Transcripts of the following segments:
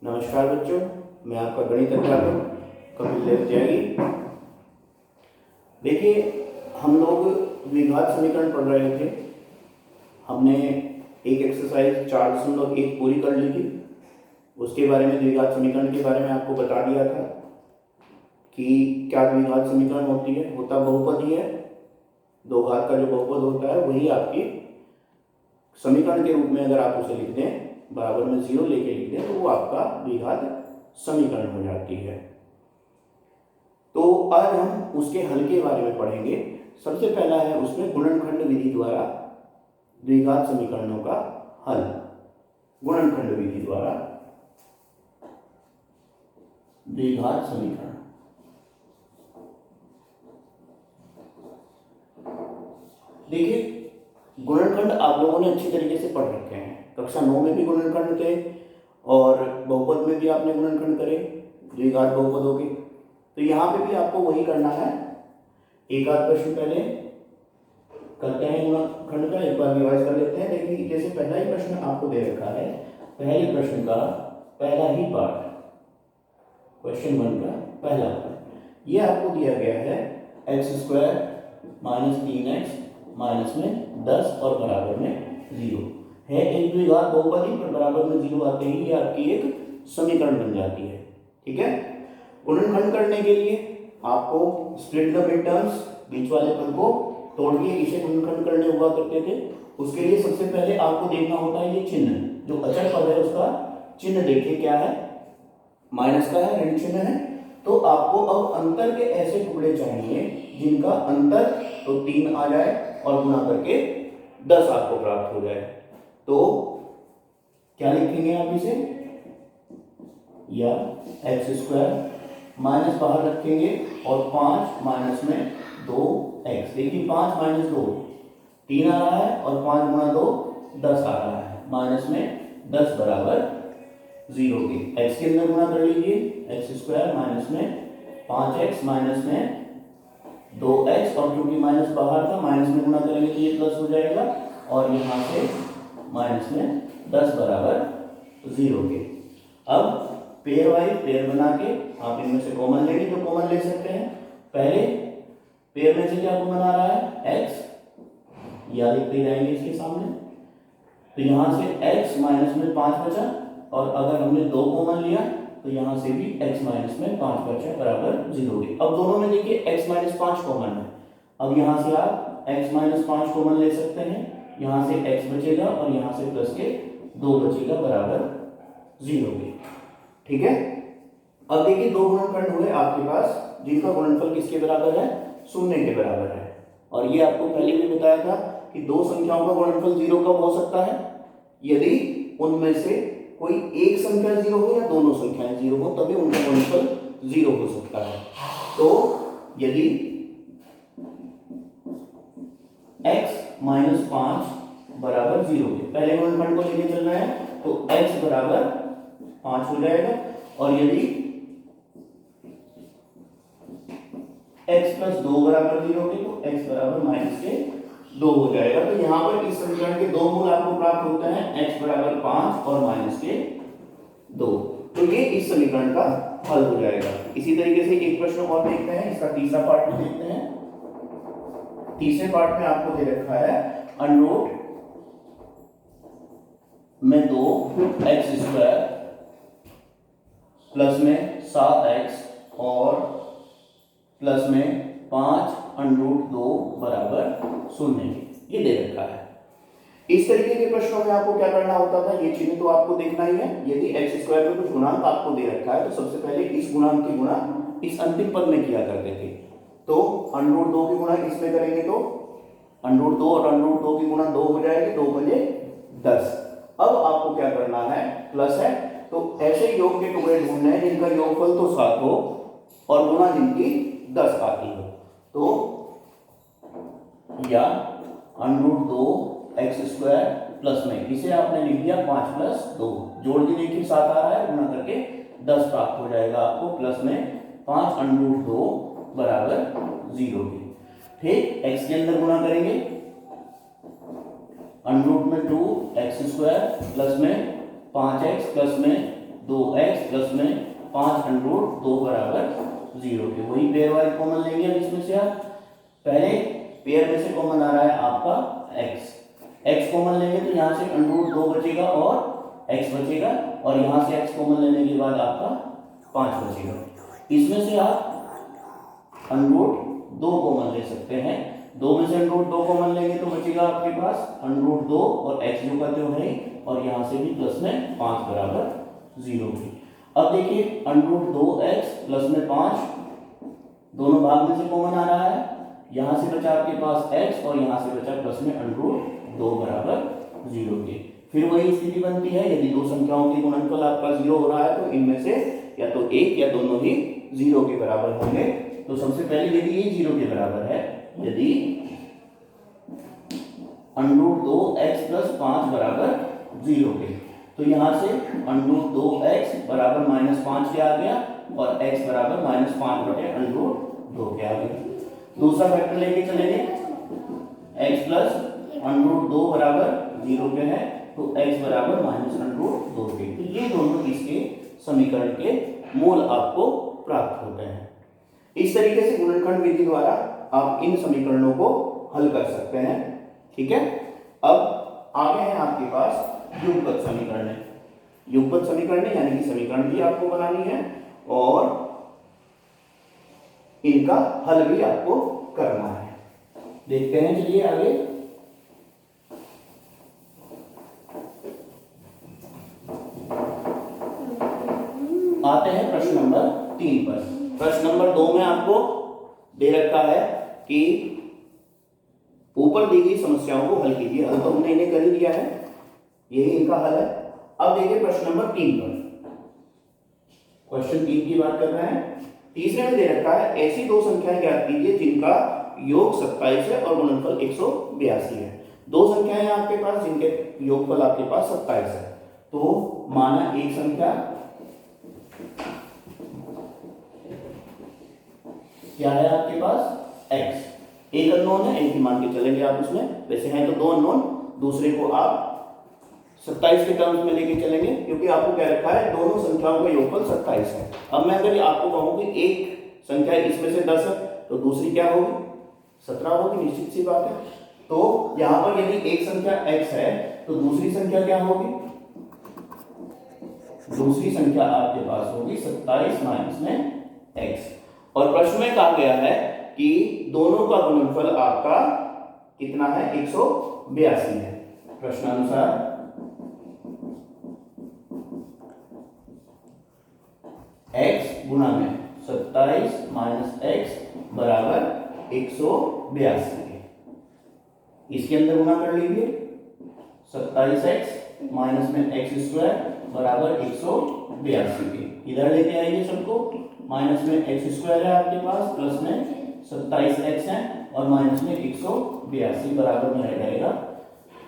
नमस्कार बच्चों, मैं आपका गणित अध्यापक कपिल देव त्यागी। देखिए, हम लोग द्विघात समीकरण पढ़ रहे थे। हमने एक एक्सरसाइज 4.1 पूरी कर ली थी। उसके बारे में, द्विघात समीकरण के बारे में आपको बता दिया था कि क्या द्विघात समीकरण होती है। होता बहुपद ही है, दो घात का जो बहुपद होता है वही आपकी समीकरण के रूप में अगर आप उसे लिख दें, बराबर में 0 लेके लिख दें, तो वो आपका द्विघात समीकरण हो जाती है। तो आज हम उसके हल के बारे में पढ़ेंगे। सबसे पहला है उसमें गुणनखंड विधि द्वारा द्विघात समीकरणों का हल। गुणनखंड विधि द्वारा द्विघात समीकरण। देखिए, गुणनखंड आप लोगों ने अच्छी तरीके से पढ़ रखे हैं। कक्षा 9 में भी गुणनखंड थे और बहुपद में भी आपने गुणनखंड करे, द्विघात बहुपदों के। तो यहाँ पे भी आपको वही करना है। एक आध प्रश्न पहले करते हैं गुणनखंड का, एक बार रिवाइज कर लेते हैं। देखिए, जैसे पहला ही प्रश्न आपको दे रखा है, पहले प्रश्न का पहला ही पार्ट, क्वेश्चन 1 का पहला पार्ट, ये आपको दिया गया है x² माइनस 3x माइनस में 10 और बराबर में 0 है। एक द्विघात बहुपद ही, पर बराबर में 0 आते ही ये आपकी एक समीकरण बन जाती है। ठीक है। गुणनखंड करने के लिए आपको स्प्लिट द मिड टर्म्स, बीच वाले पद को तोड़ के इसे गुणनखंड करने हुआ करते थे। उसके लिए सबसे पहले आपको देखना होता है ये चिन्ह, जो अचर पद है उसका चिन्ह देखिए क्या है, माइनस का है, ऋण चिन्ह है। तो आपको अब अंतर के ऐसे टुकड़े चाहिए जिनका अंतर तो 3 आ जाए और गुणा करके 10 आपको प्राप्त हो जाए। तो क्या लिखेंगे आप इसे, या x² माइनस बाहर रखेंगे और 5 माइनस में 2x। देखिए 5 माइनस 2 3 आ रहा है और 5 गुणा 2 10 आ रहा है, माइनस में 10 बराबर 0 के। x के अंदर गुणा कर लीजिए, x² माइनस में 5x माइनस में 2x, और क्योंकि माइनस बाहर था, माइनस में गुणा करेंगे तो ये प्लस हो जाएगा, और यहाँ से माइनस में 10 बराबर 0 के। अब पेयर वाइज पेयर बना के आप इनमें से कॉमन लेंगे तो कॉमन ले सकते हैं। पहले पेयर में से क्या कॉमन आ रहा है, x, या लिखते जाएंगे इसके सामने। तो यहाँ से x माइनस में 5 बचा, और अगर हमने 2 कॉमन लिया तो यहाँ से भी x माइनस में 5 बचा बराबर 0 के। अब दोनों में देखिए x माइनस 5 कॉमन है। अब यहाँ से आप x माइनस 5 कॉमन ले सकते हैं, यहाँ से x बचेगा और यहाँ से प्लस के 2 बचेगा बराबर 0 के। ठीक है। अब देखिए, दो गुणनखंड हुए आपके पास जिनका गुणनफल किसके बराबर है, 0 के बराबर है। और ये आपको पहले भी बताया था कि दो संख्याओं का गुणनफल 0 कब हो सकता है, यदि उनमें से कोई एक संख्या 0 हो या दोनों संख्याएं 0 हो, तभी उनका गुणनफल 0 हो सकता है। तो यदि x माइनस 5 बराबर 0 के, पहले गुणनखंड को लेके चल रहे हैं, तो x बराबर 5 हो जाएगा, और यदि x प्लस 2 बराबर 0 के, तो x बराबर माइनस के 2 हो जाएगा। तो यहाँ पर इस समीकरण के दो मूल आपको प्राप्त होते हैं, x बराबर 5 और माइनस के 2। तो ये इस sमीकरण का हल हो जाएगा। इसी तरीके से एक प्रश्न और देखते हैं, इसका तीसरा पार्ट भी देखते हैं। तीसरे पार्ट में आपको दे रखा है अंडर में 2x² प्लस में 7x और प्लस में 5√2 बराबर 0, ये दे रखा है। इस तरीके के प्रश्नों में आपको क्या करना होता था, ये चिन्ह तो आपको देखना ही है। यदि x² में कुछ गुणांक आपको दे रखा है तो सबसे पहले इस गुणांक की गुणा इस अंतिम पद में किया करते थे। तो √2 की गुणा इसमें करेंगे तो √2 और √2 की गुणा 2 हो जाएगी, 2 बजे 10। अब आपको क्या करना है, प्लस है तो ऐसे योग के टुकड़े ढूंढने हैं जिनका योगफल तो 7 हो और गुणा जिनकी 10 आती हो। तो या √2x² प्लस में इसे आपने लिख दिया 5 प्लस 2, जोड़ के देखिए 7 आ रहा है, गुणा करके 10 प्राप्त हो जाएगा आपको, प्लस में 5√2 बराबर 0 के। ठीक, x के अंदर गुणा करेंगे, अंडर रूट में 2x² प्लस में 5x प्लस में 2x 2 बराबर 0 के। वही पेयर वाइज कॉमन लेंगे अब इसमें से आप। पहले पेयर में से कॉमन आ रहा है आपका x कॉमन लेंगे तो यहाँ से √2 बचेगा और x बचेगा, और यहाँ से x कॉमन लेने के बाद आपका 5 बचेगा। इसमें से आप √2 कॉमन ले सकते हैं। 2 में से √2 कॉमन लेंगे तो बचेगा आपके पास √2 और x जो का त्यों है, और यहाँ से भी प्लस में 5 बराबर 0 के। अब देखिए √2x प्लस में 5 दोनों भाग में से कॉमन आ रहा है, यहाँ से बचा आपके पास x और यहाँ से बचा प्लस में √2 बराबर 0 के। फिर वही स्थिति बनती है, यदि दो संख्याओं के गुणनफल आपका 0 हो रहा है तो इनमें से या तो एक या दोनों ही 0 के बराबर होंगे। तो सबसे पहले यदि ये 0 के बराबर है, यदि √2x प्लस 5 बराबर 0 के, तो यहाँ से √2x बराबर -5 के आ गया और x बराबर -5 बटे √2 के आ गया। दूसरा फैक्टर लेके चलेंगे, x प्लस √2 बराबर 0 के है तो x बराबर -√2 के। तो ये दोनों इसके समीकरण के मूल आपको प्राप्त होते हैं। इस तरीके से गुणनखंड विधि द्वारा आप इन समीकरणों को हल कर सकते हैं। ठीक है, अब आगे है आपके पास युगपत समीकरण। युगपत समीकरण यानी कि समीकरण भी आपको बनानी है और इनका हल भी आपको करना है। देखते हैं, चलिए आगे। आते हैं प्रश्न नंबर 3 पर। प्रश्न नंबर 2 में आपको दे रखा है कि ऊपर दी गई समस्याओं को हल कीजिए। हल तो हमने इन्हें कर ही दिया है, यही इनका हल है। अब देखिए प्रश्न नंबर 3 पर। क्वेश्चन 3 की बात कर रहे हैं। तीसरे में दे रखा है ऐसी दो संख्याएं ज्ञात कीजिए जिनका योग 27 है और गुणनफल 182 है। दो संख्याएं हैं आपके पास जिनके योगफल आपके पास 27 है। तो माना एक संख्या क्या है आपके पास x, एक अननोन है, एक ही मान के चलेंगे आप उसमें। वैसे हैं तो दो अननोन, दूसरे को आप 27 के टर्म्स में लेके चलेंगे क्योंकि आपको क्या रखा है दोनों संख्याओं का योगफल 27 है। अब मैं अगर आपको कहूं कि एक संख्या इसमें से 10 है तो दूसरी क्या होगी 17 होगी, निश्चित सी बात है। तो यहां पर यदि एक संख्या x है तो दूसरी संख्या क्या होगी, दूसरी संख्या आपके पास होगी 27 माइनस में x। और प्रश्न में कहा गया है कि दोनों का गुणनफल आपका कितना है 182 है। प्रश्नानुसार x गुणा में 27 माइनस x बराबर 182 है। इसके अंदर गुणा कर लीजिए, 27x माइनस में x स्क्वायर बराबर 182 के। इधर लेके आइए सबको, माइनस में x स्क्वायर है आपके पास, प्लस में 27x है और माइनस में 182 बराबर में रह जाएगा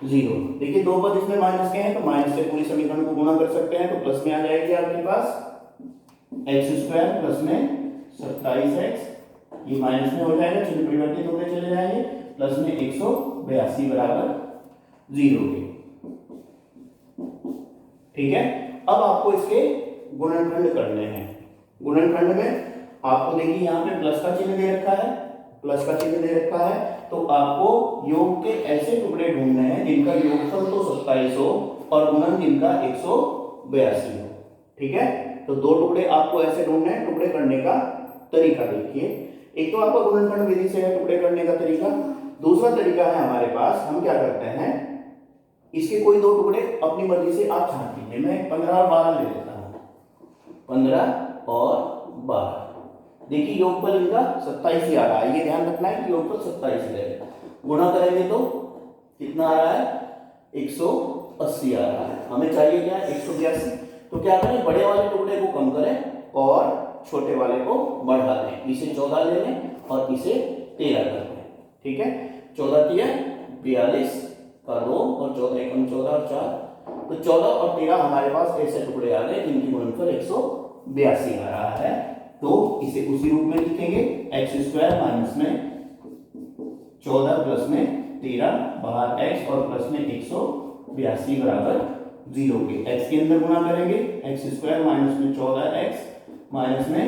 0। देखिए दो पद इसमें माइनस के हैं तो माइनस से पूरी समीकरण को गुणा कर सकते हैं, तो प्लस में आ जाएगी आपके पास x स्क्वायर प्लस में 27x, ये माइनस में हो जाएगा, चिन्ह परिवर्तित होकर चले जाएंगे, प्लस में 182 बराबर 0 के। ठीक है, अब आपको इसके गुणनखंड करने हैं। गुणनखंड में आपको देखिए यहाँ पे प्लस का चिन्ह दे रखा है, प्लस का चिन्ह दे रखा है, तो आपको योग के ऐसे टुकड़े ढूंढने हैं जिनका योगफल तो 27 हो और गुणन जिनका 182 हो। ठीक है, तो दो टुकड़े आपको ऐसे ढूंढने हैं। टुकड़े करने का तरीका देखिए, एक तो आपका गुणनखंड विधि से है टुकड़े करने का तरीका, दूसरा तरीका है हमारे पास, हम क्या करते हैं इसके कोई दो टुकड़े अपनी मर्जी से आप छांट लीजिए। मैं 15 और 12 ले लेता हूँ, 15 और 12। देखिए योगफल इनका 27 ही आ रहा है, ये ध्यान रखना है कि योगफल 27 ही रहेगा। गुणा करेंगे तो कितना आ रहा है 180 आ रहा है, हमें चाहिए क्या 182। तो क्या करें, बड़े वाले टुकड़े को कम करें और छोटे वाले को बढ़ा दें। इसे 14 ले लें और इसे 13 कर दें। ठीक है, 14 3 42 का 2 और 14 एकम 14 और 4, तो 14 और 13 हमारे पास ऐसे टुकड़े आ गए जिनकी गुणनफल 182 आ रहा है। तो इसे उसी रूप में लिखेंगे, एक्स स्क्वायर माइनस में 14 प्लस में 13 बाहर x और प्लस में 182 बराबर 0 के। x के अंदर गुणा करेंगे, एक्स स्क्वायर माइनस में 14x माइनस में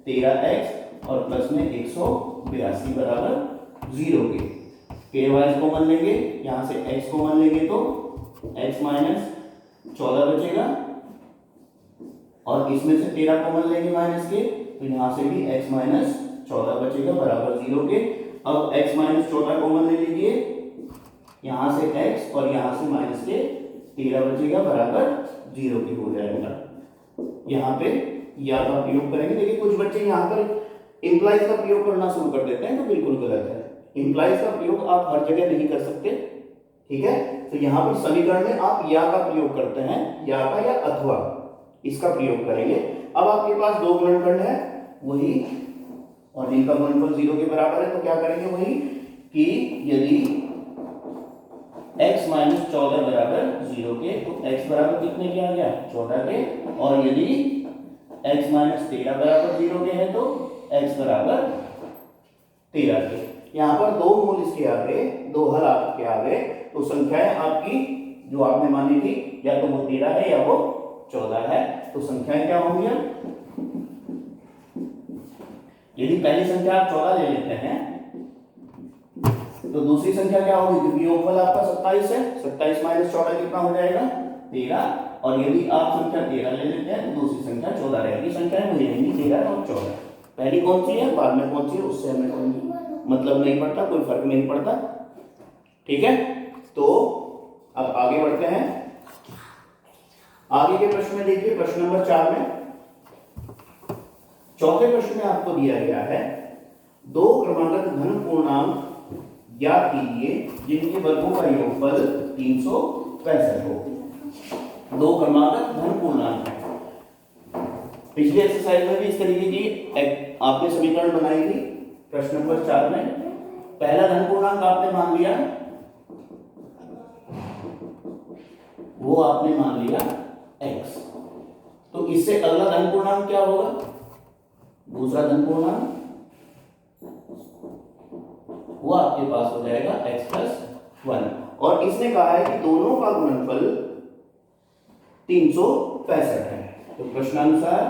13x और प्लस में 182 बराबर 0 के वाइज कॉमन लेंगे, यहाँ से x कॉमन लेंगे तो x माइनस 14 बचेगा और इसमें से 13 कॉमन लेंगे माइनस के तो यहाँ से भी x माइनस 14 बचेगा बराबर 0 के। अब x माइनस 14 कॉमन ले लीजिए, यहाँ से x और यहाँ से माइनस के 13 बचेगा बराबर 0 के हो जाएगा। यहाँ पे या का प्रयोग करेंगे। देखिए कुछ बच्चे यहाँ पर इंप्लाइज का प्रयोग करना शुरू कर देते हैं तो बिल्कुल गलत है। इंप्लाइज का प्रयोग आप हर जगह नहीं कर सकते, ठीक है। तो यहाँ पर समीकरण में आप या का प्रयोग करते हैं, या का या अथवा इसका प्रयोग करेंगे। अब आपके पास दो गुणनखंड है वही और इनका गुणनफल 0 के बराबर है तो क्या करेंगे वही कि यदि x माइनस 14 बराबर 0 के तो x बराबर कितने के आ गया 14 के, और यदि x माइनस 13 बराबर 0 के है तो x बराबर 13 के। यहाँ पर दो मूल इसके आ गए, दो हल आपके आ गए, तो संख्याएं आपकी जो आपने मानी थी या तो वो 13 है या वो 14 है। तो संख्याएं क्या होंगी? यदि पहली संख्या आप 14 ले लेते हैं तो दूसरी संख्या क्या होगी? क्योंकि योगफल आपका 27 है, 27 माइनस 14 कितना हो जाएगा 13, और यदि आप संख्या 13 ले लेते हैं तो दूसरी संख्या 14 रहेगी। संख्याएं वही रहेंगी 13 और 14। पहली कौन सी है बाद में कौन सी है उससे हमें कोई मतलब नहीं पड़ता, कोई फर्क नहीं पड़ता, ठीक है। तो अब आगे बढ़ते हैं। आगे के प्रश्न में देखिए, प्रश्न नंबर 4 में, चौथे प्रश्न में आपको दिया गया है दो क्रमागत धन पूर्णांक ज्ञात कीजिए जिनके वर्गों का योगफल 365 हो। दो क्रमागत धन पूर्णांक है। पिछली एक्सरसाइज में भी इस तरीके की आपने समीकरण बनाई थी। प्रश्न नंबर 4 में पहला धन पूर्णांक आपने मान लिया, वो आपने मान लिया x, तो इससे अगला धन पूर्णांक क्या होगा? दूसरा धन पूर्णांक वो आपके पास हो जाएगा x प्लस 1, और इसने कहा है कि दोनों का गुणनफल 365 है। तो प्रश्नानुसार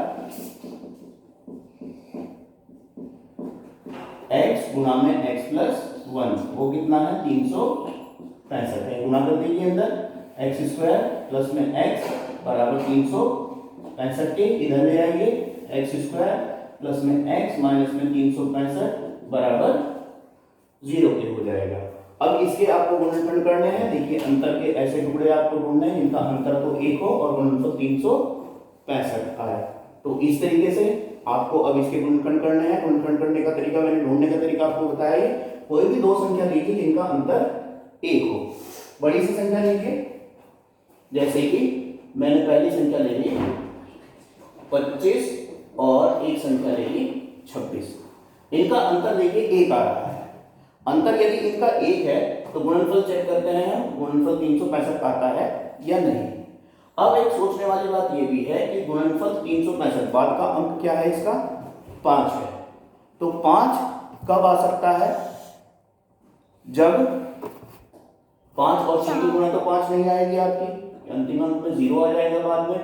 x गुणा में x प्लस 1 वो कितना है 365 है। गुणा कर दीजिए अंदर x स्क्वायर प्लस में x बराबर 365 के, इधर ले आइए x स्क्वायर प्लस में x माइनस में 365 बराबर 0 के हो जाएगा। अब इसके आपको गुणनखंड करने हैं। देखिए अंतर के ऐसे टुकड़े आपको ढूंढने हैं जिनका अंतर तो 1 हो और गुणनफल 365 आए। तो इस तरीके से आपको अब इसके गुणनखंड करने हैं। गुणनखंड करने का तरीका मैंने ढूंढने का तरीका आपको बताया है। कोई भी दो संख्या लीजिए जिनका अंतर 1 हो। बड़ी सी संख्या लीजिए, जैसे कि मैंने पहली संख्या ले ली 25 और एक संख्या ले ली 26। इनका अंतर देखिए 1 आ रहा है। अंतर यदि इनका 1 है तो गुणनफल चेक करते हैं, गुणनफल 365 आता है या नहीं। अब एक सोचने वाली बात यह भी है कि गुणनफल 365 बाद का अंक क्या है इसका 5 है, तो 5 कब आ सकता है? जब 5 और 6 की गुणा तो 5 नहीं आएगी आपकी, अंतिम अंक में 0 आ जाएगा बाद में।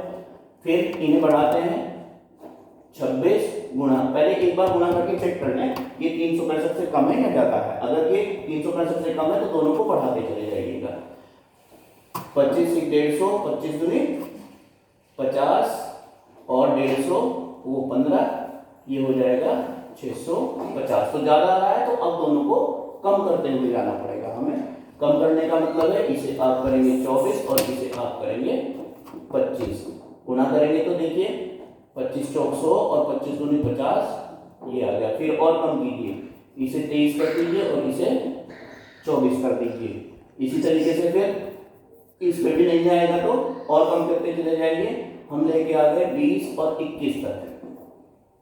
फिर इन्हें बढ़ाते हैं 26 गुणा, पहले एक बार गुणा करके चेक कर लें ये 365 से कम है या ज्यादा है। अगर ये 365 से कम है तो दोनों को बढ़ाते चले जाइएगा। 25 से 150, 25 दूनी 50 और 150 वो 15, ये हो जाएगा 650। तो ज्यादा आ रहा है तो अब दोनों को कम करते हुए जाना पड़ेगा हमें। कम करने का मतलब है इसे आप करेंगे 24 और इसे आप करेंगे 25। गुणा करेंगे तो देखिए 25 चौक 100 और 25 दूनी 50, ये आ गया। फिर और कम कीजिए, इसे 23 कर दीजिए और इसे 24 कर दीजिए। इसी तरीके से फिर इस पे भी नहीं आएगा तो और कम करते चले जाइए। हम लेके आ गए 20 और 21 तक।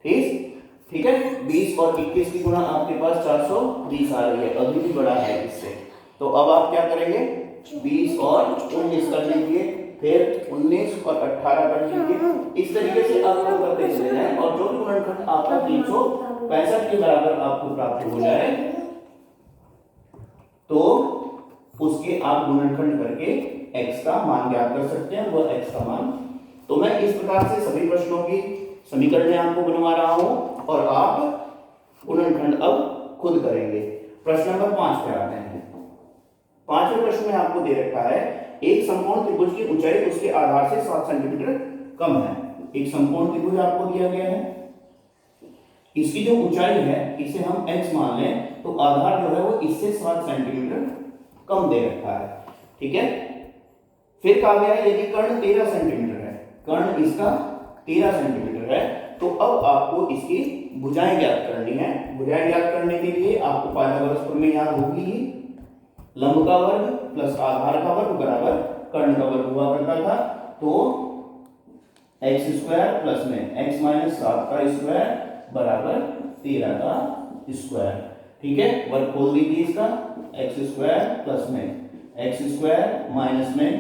ठीक है, 20 और 21 की गुणा आपके पास 420 आ रही है, अभी भी बड़ा है इससे। तो अब आप क्या करेंगे 20 और 19 कर लीजिए, फिर 19 और 18 कर लीजिए। इस तरीके से आप लोग करते चले जाएं और जो भी गुणनखंड आपका 365 के बराबर आपको प्राप्त हो जाए तो उसके आप गुणनखंड करके x का मान ज्ञात कर सकते हैं। वो x का मान, तो मैं इस प्रकार से सभी प्रश्नों की समीकरण आपको बनवा रहा हूं और आप गुणनखंड अब खुद करेंगे। प्रश्न नंबर 5 पे आते हैं। 5वें प्रश्न में आपको दे रखा है एक समकोण त्रिभुज की ऊंचाई उसके आधार से 7 सेंटीमीटर कम है। एक समकोण त्रिभुज आपको दिया गया है, इसकी जो ऊंचाई है इसे हम x मान लें तो आधार जो है वो इससे 7 सेंटीमीटर कम दे रखा है। ठीक है, फिर कहा गया है यदि कर्ण 13 सेंटीमीटर है, कर्ण इसका 13 सेंटीमीटर है, तो अब आपको इसकी भुजाएं ज्ञात करनी है। भुजाएं ज्ञात करने के लिए आपको पाइथागोरस प्रमेय याद होगी ही। लंब का वर्ग प्लस आधार का वर्ग बराबर कर्ण का वर्ग हुआ करता था। तो एक्स स्क्वायर प्लस में x माइनस 7 का स्क्वायर बराबर 13 का स्क्वायर। ठीक है, वर्ग खोल दीजिए इसका, एक्स स्क्वायर प्लस में एक्स स्क्वायर माइनस में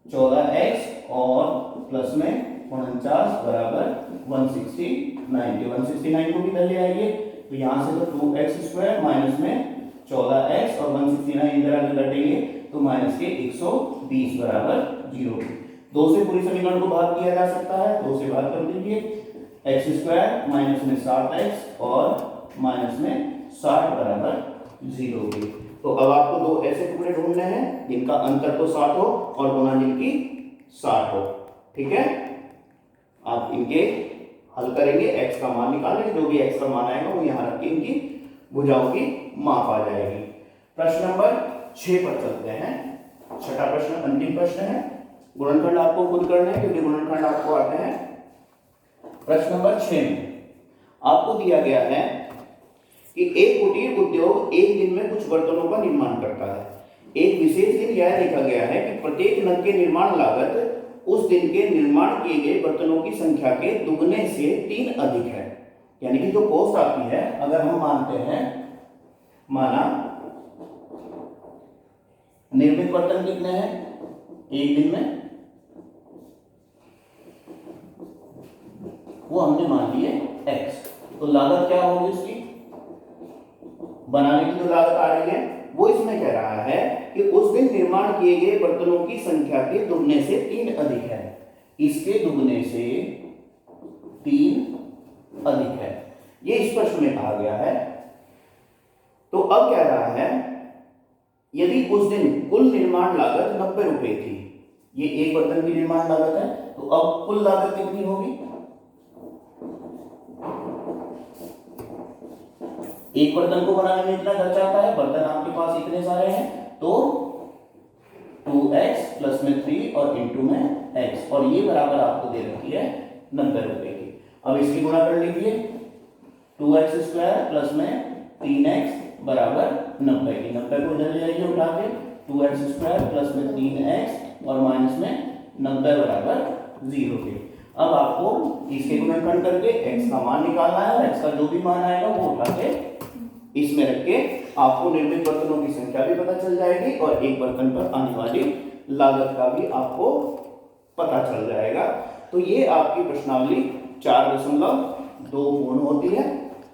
14x और प्लस में 49 बराबर 169। 169 को भी इधर ले आइए तो यहाँ से तो 2x स्क्वायर माइनस में 14x और 169 इधर आगे घटेंगे तो माइनस के 120 बराबर 0। 2 से पूरी समीकरण को भाग किया जा सकता है, 2 से भाग कर दीजिए, एक्स स्क्वायर माइनस में 7x और माइनस में 60 बराबर 0 के। तो अब आपको दो ऐसे टुकड़े ढूंढने हैं जिनका अंतर तो 7 हो और गुणा जिनकी 60 हो। ठीक है, आप इनके हल करेंगे, x का मान निकालेंगे, जो भी x का मान आएगा वो यहाँ रख के इनकी भुजाओं की माप आ जाएगी। प्रश्न नंबर 6 पर चलते हैं। छठा प्रश्न अंतिम प्रश्न है। गुणनखंड आपको खुद करना है क्योंकि गुणनखंड आपको आते हैं। प्रश्न नंबर 6 में आपको दिया गया है कि एक कुटीर उद्योग एक दिन में कुछ बर्तनों का निर्माण करता है। एक विशेष दिन यह देखा गया है कि प्रत्येक नग के निर्माण लागत उस दिन के निर्माण किए गए बर्तनों की संख्या के दुगने से 3 अधिक है। यानी कि जो कॉस्ट आती है, अगर हम मानते हैं माना निर्मित बर्तन कितने हैं एक दिन में, वो हमने मान लिए x, तो लागत क्या होगी उसकी, बनाने की जो लागत आ रही है वो इसमें कह रहा है कि उस दिन निर्माण किए गए बर्तनों की संख्या के दुगने से 3 अधिक है। इसके दुगने से 3 अधिक है, ये इस प्रश्न में कहा गया है। तो अब कह रहा है यदि उस दिन कुल निर्माण लागत 90 रुपए थी, ये एक बर्तन की निर्माण लागत है, तो अब कुल लागत कितनी होगी, एक बर्तन को बनाने में इतना खर्चा आता है, बर्तन आपके पास इतने सारे हैं, तो 2x प्लस में 3 और इंटू में x, और ये बराबर आपको दे रखी है 90 रुपए की। अब इसकी गुणा कर लीजिए, 2x स्क्वायर प्लस में 3x बराबर 90 की। 90 को इधर ले जाइए उठा के, 2x स्क्वायर प्लस में 3x और माइनस में 90 बराबर 0 के। अब आपको इसके गुणनखंड करके x का मान निकालना है, और x का जो भी मान आएगा वो उठा के इसमें रख के आपको निर्मित बर्तनों की संख्या भी पता चल जाएगी और एक बर्तन पर आने वाली लागत का भी आपको पता चल जाएगा। तो ये आपकी प्रश्नावली 4.2 पूर्ण होती है।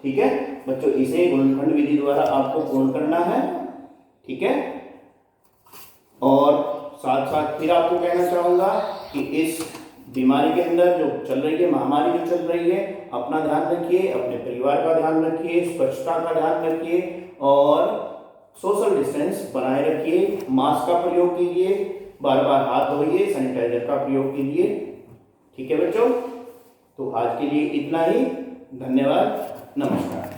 ठीक है बच्चों, इसे गुणनखंड विधि द्वारा आपको पूर्ण करना है। ठीक है, और साथ साथ फिर आपको कहना चाहूंगा कि इस बीमारी के अंदर जो चल रही है, महामारी जो चल रही है, अपना ध्यान रखिए, अपने परिवार का ध्यान रखिए, स्वच्छता का ध्यान रखिए और सोशल डिस्टेंस बनाए रखिए, मास्क का प्रयोग कीजिए, बार बार हाथ धोइए, सैनिटाइजर का प्रयोग कीजिए। ठीक है बच्चों, तो आज के लिए इतना ही। धन्यवाद, नमस्कार।